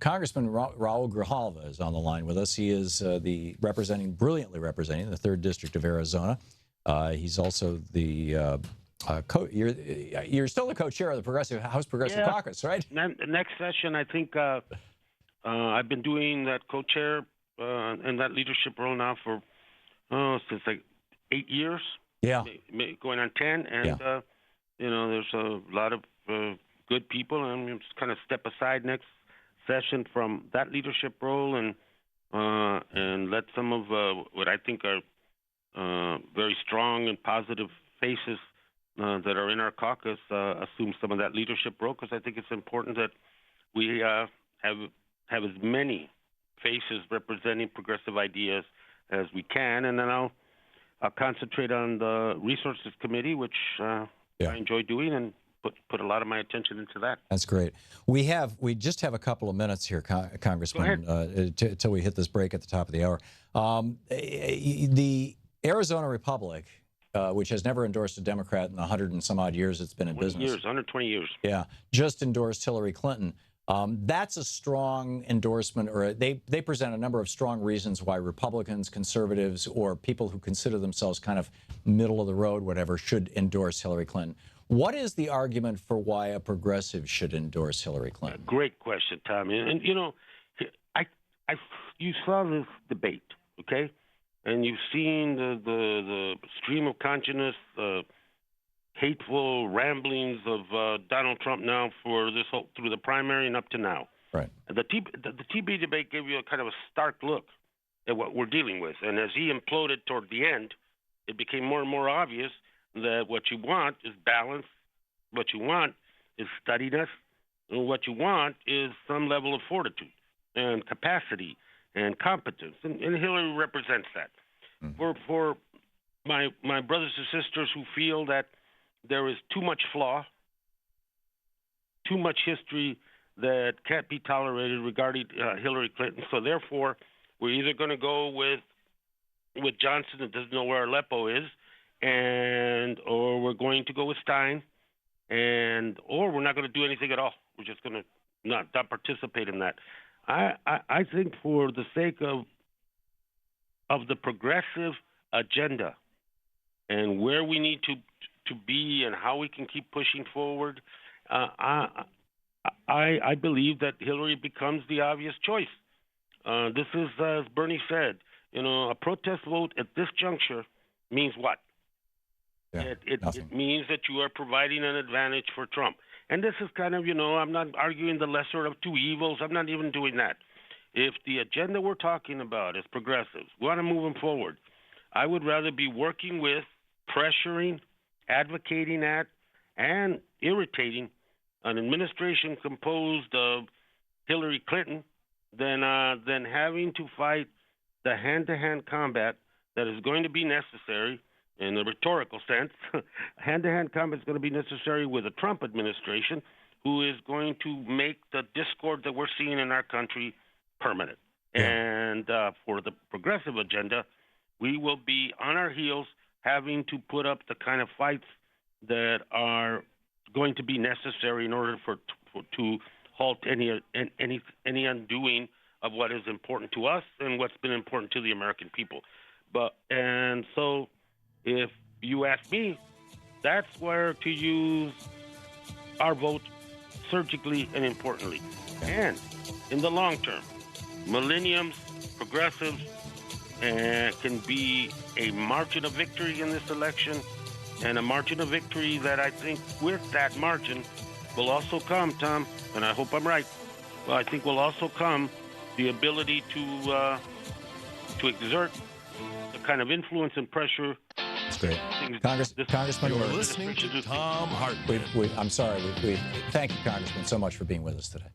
Congressman Raul Grijalva is on the line with us. He is brilliantly representing the 3rd District of Arizona. He's also the you're still the co-chair of the House Progressive Caucus, right? Next session, I think I've been doing that co-chair and that leadership role now for since like 8 years. Yeah, going on 10, and there's a lot of good people, and I'm just kind of step aside next session from that leadership role and let some of what I think are very strong and positive faces that are in our caucus assume some of that leadership role, because I think it's important that we have as many faces representing progressive ideas as we can, and then I'll concentrate on the Resources Committee, which I enjoy doing, and put a lot of my attention into that. That's great. We just have a couple of minutes here, Congressman, till we hit this break at the top of the hour. The Arizona Republic, which has never endorsed a Democrat in the 100 and some odd years it's been in business. 120 years. Yeah, just endorsed Hillary Clinton. That's a strong endorsement, or they present a number of strong reasons why Republicans, conservatives, or people who consider themselves kind of middle of the road, whatever, should endorse Hillary Clinton. What is the argument for why a progressive should endorse Hillary Clinton? Great question, Thom. And you saw this debate, okay? And you've seen the stream of consciousness, hateful ramblings of Donald Trump now for this whole, through the primary and up to now. Right. The TB debate gave you a kind of a stark look at what we're dealing with. And as he imploded toward the end, it became more and more obvious that what you want is balance, what you want is steadiness, and what you want is some level of fortitude and capacity and competence. And Hillary represents that. Mm-hmm. For my brothers and sisters who feel that there is too much flaw, too much history that can't be tolerated regarding Hillary Clinton. So therefore, we're either going to go with Johnson that doesn't know where Aleppo is, or we're going to go with Stein, or we're not going to do anything at all. We're just going to not participate in that. I think for the sake of the progressive agenda and where we need to be and how we can keep pushing forward, I believe that Hillary becomes the obvious choice. This is, as Bernie said, a protest vote at this juncture means what? Yeah, it means that you are providing an advantage for Trump. And this is kind of, I'm not arguing the lesser of two evils. I'm not even doing that. If the agenda we're talking about is progressives, we want to move them forward, I would rather be working with, pressuring, advocating at, and irritating an administration composed of Hillary Clinton than having to fight the hand-to-hand combat that is going to be necessary in the rhetorical sense. Hand-to-hand combat is going to be necessary with a Trump administration who is going to make the discord that we're seeing in our country permanent. Yeah. And for the progressive agenda, we will be on our heels having to put up the kind of fights that are going to be necessary in order to halt any undoing of what is important to us and what's been important to the American people. And so if you ask me, that's where to use our vote surgically and importantly. And in the long term, millenniums, progressives, can be a margin of victory in this election, and a margin of victory that I think with that margin will also come, Thom, and I hope I'm right, well, I think will also come the ability to exert the kind of influence and pressure. That's great. Congressman, you're listening to Thom Hartmann. I'm sorry. Thank you, Congressman, so much for being with us today.